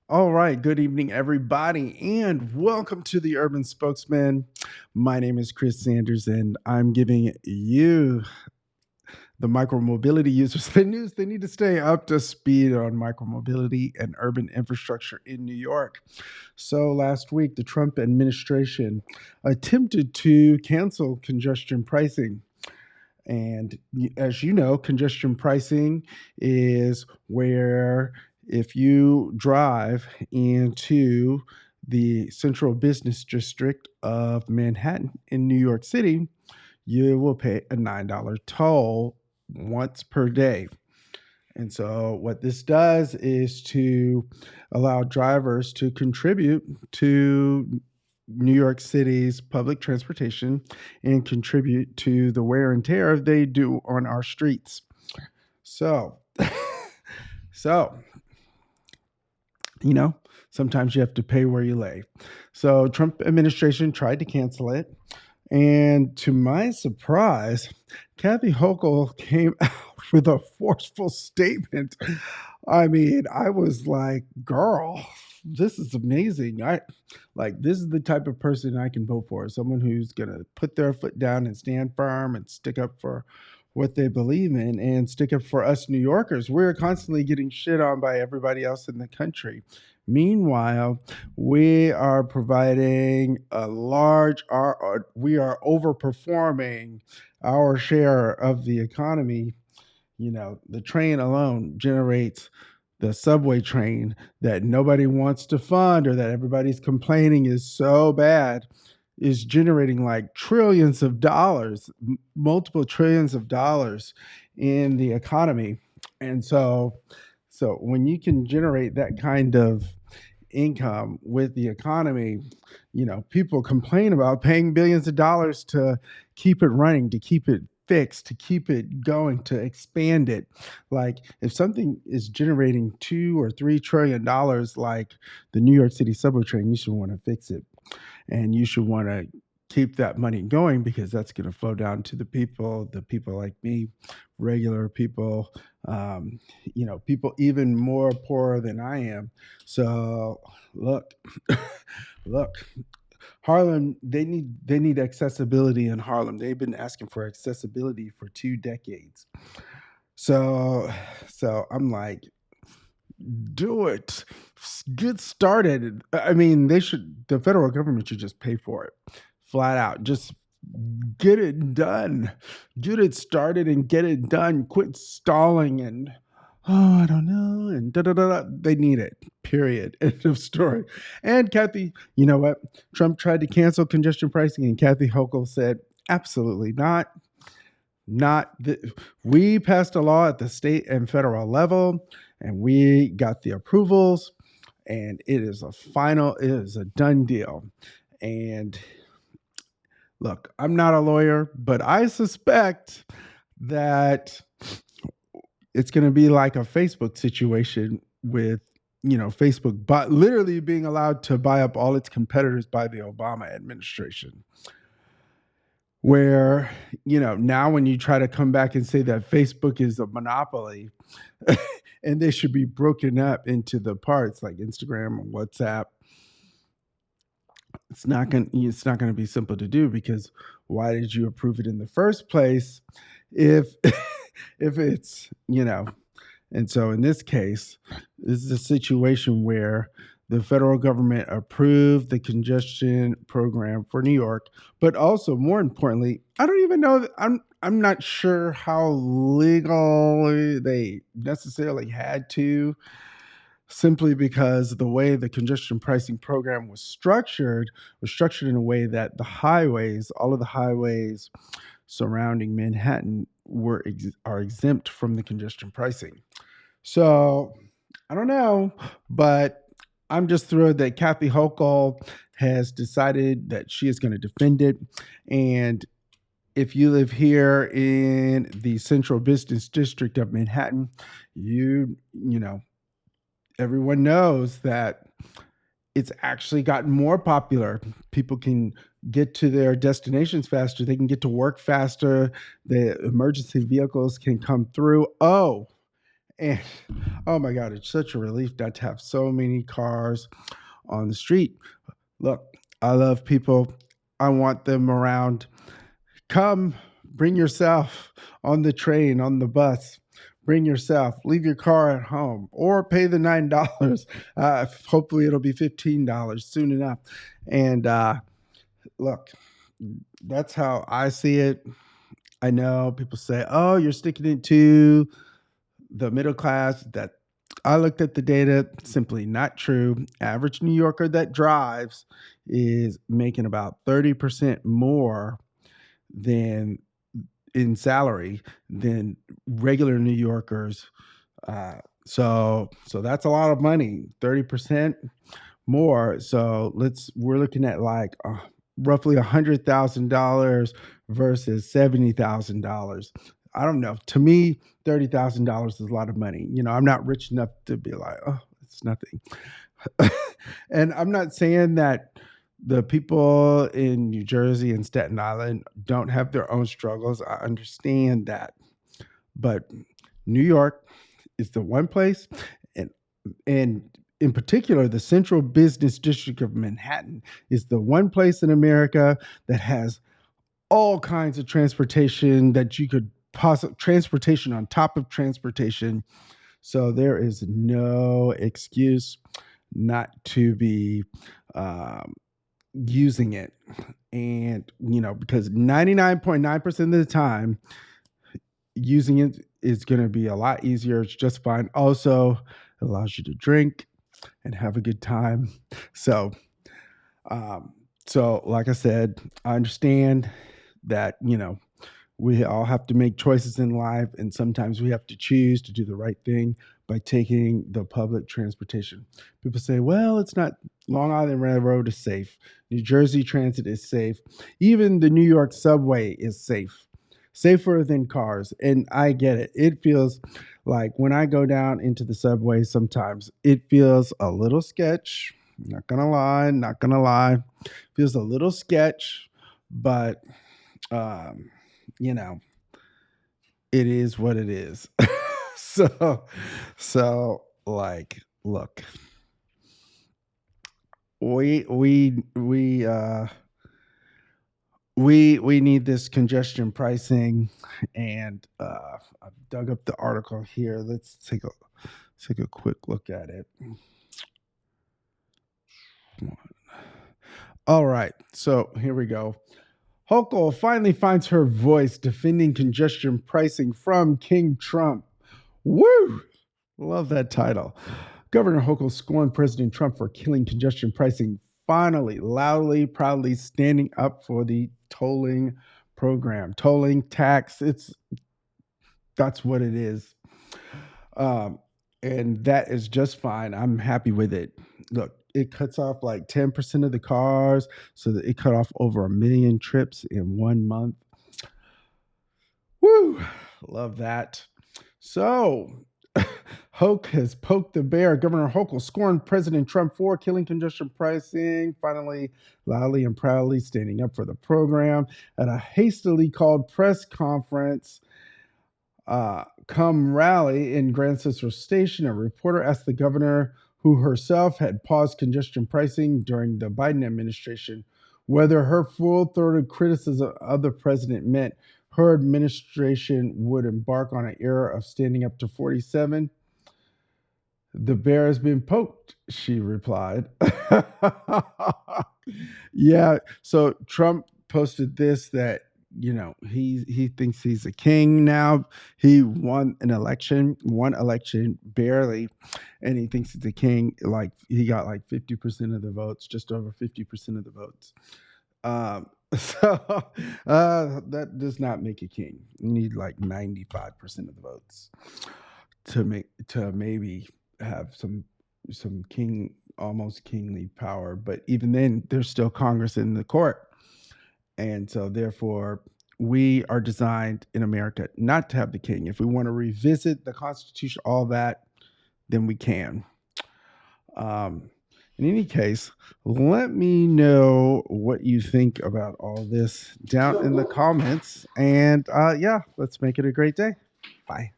All right, good evening, everybody, and welcome to the Urban Spokesman. My name is Chris Sanders, and I'm giving you, the micromobility users, the news they need to stay up to speed on micromobility and urban infrastructure in New York. So, last week, the Trump administration attempted to cancel congestion pricing. And as you know, congestion pricing is where if you drive into the central business district of Manhattan in New York City, you will pay a $9 toll once per day. And so, what this does is to allow drivers to contribute to New York City's public transportation and contribute to the wear and tear they do on our streets. So, so you know, sometimes you have to pay where you lay. So, Trump administration tried to cancel it, and to my surprise, Kathy Hochul came out with a forceful statement. I mean, I was like, girl, this is amazing. This is the type of person I can vote for. Someone who's gonna put their foot down and stand firm and stick up for what they believe in and stick up for us New Yorkers. We're constantly getting shit on by everybody else in the country. Meanwhile, we are providing we are overperforming our share of the economy. You know, the train alone generates the subway train that nobody wants to fund or that everybody's complaining is so bad is generating like trillions of dollars, multiple trillions of dollars in the economy. And so when you can generate that kind of income with the economy, people complain about paying billions of dollars to keep it running, to keep it fixed, to keep it going, to expand it. Like if something is generating $2 or $3 trillion, like the New York City subway train, you should want to fix it, and you should want to keep that money going because that's going to flow down to the people like me, regular people, people even more poorer than I am. So look, look, Harlem, they need accessibility in Harlem. They've been asking for accessibility for 2 decades. So I'm like, do it. Get started. I mean, the federal government should just pay for it flat out. Just get it done. Get it started and get it done. Quit stalling and, oh, I don't know, and da da da da. They need it. Period. End of story. And Kathy, you know what? Trump tried to cancel congestion pricing, and Kathy Hochul said, absolutely not. We passed a law at the state and federal level, and we got the approvals, and it is a done deal. And look, I'm not a lawyer, but I suspect that it's going to be like a Facebook situation with, Facebook literally being allowed to buy up all its competitors by the Obama administration. Where, now when you try to come back and say that Facebook is a monopoly and they should be broken up into the parts like Instagram and WhatsApp, it's not going to be simple to do, because why did you approve it in the first place if if it's, and so in this case, this is a situation where the federal government approved the congestion program for New York, but also more importantly, I don't even know, I'm not sure how legal they necessarily had to, simply because the way the congestion pricing program was structured in a way that all of the highways surrounding Manhattan are exempt from the congestion pricing. So I don't know, but I'm just thrilled that Kathy Hochul has decided that she is going to defend it. And if you live here in the central business district of Manhattan, you know, everyone knows that it's actually gotten more popular. People can get to their destinations faster. They can get to work faster. The emergency vehicles can come through. Oh, And oh my God, it's such a relief not to have so many cars on the street. Look, I love people. I want them around. Come, bring yourself on the train, on the bus. Bring yourself. Leave your car at home, or pay the $9. Hopefully, it'll be $15 soon enough. And look, that's how I see it. I know people say, "Oh, you're sticking it to the middle class." That I looked at the data, simply not true. Average New Yorker that drives is making about 30% more than in salary than regular New Yorkers. So that's a lot of money, 30% more. So we're looking at like roughly $100,000 versus $70,000. I don't know. To me, $30,000 is a lot of money. I'm not rich enough to be like, oh, it's nothing. And I'm not saying that the people in New Jersey and Staten Island don't have their own struggles. I understand that. But New York is the one place, and and in particular, the Central Business District of Manhattan is the one place in America that has all kinds of transportation that you could transportation on top of transportation. So there is no excuse not to be um, using it. And, because 99.9% of the time, using it is going to be a lot easier. It's just fine. Also, it allows you to drink and have a good time. So, um, so like I said, I understand that, we all have to make choices in life, and sometimes we have to choose to do the right thing by taking the public transportation. People say, well, it's not. Long Island Railroad is safe. New Jersey Transit is safe. Even the New York subway is safe, safer than cars. And I get it. It feels like when I go down into the subway, sometimes it feels a little sketch. Not gonna lie, not gonna lie. Feels a little sketch, but um, you know, it is what it is. so, so like, look, we we we uh we need this congestion pricing, and I've dug up the article here. Let's take a quick look at it. All right, so here we go. Hochul finally finds her voice defending congestion pricing from King Trump. Woo! Love that title. Governor Hochul scorned President Trump for killing congestion pricing, finally, loudly, proudly standing up for the tolling program. Tolling tax, that's what it is. Um, and that is just fine. I'm happy with it. Look, it cuts off like 10% of the cars, so that it cut off over 1 million trips in 1 month. Woo! Love that. So, Hoke has poked the bear. Governor Hochul scorned President Trump for killing congestion pricing, finally, loudly and proudly standing up for the program. At a hastily called press conference, come rally in Grand Central Station, a reporter asked the governor, who herself had paused congestion pricing during the Biden administration, whether her full-throated criticism of the president meant her administration would embark on an era of standing up to 47. The bear has been poked, she replied. Yeah, so Trump posted this, that he thinks he's a king now. He won one election barely, and he thinks he's a king. Like, he got like 50% of the votes, just over 50% of the votes. So that does not make a king. You need like 95% of the votes to maybe have some almost kingly power. But even then, there's still Congress in the court. And so, therefore, we are designed in America not to have the king. If we want to revisit the Constitution, all that, then we can. In any case, let me know what you think about all this down in the comments. And yeah, let's make it a great day. Bye.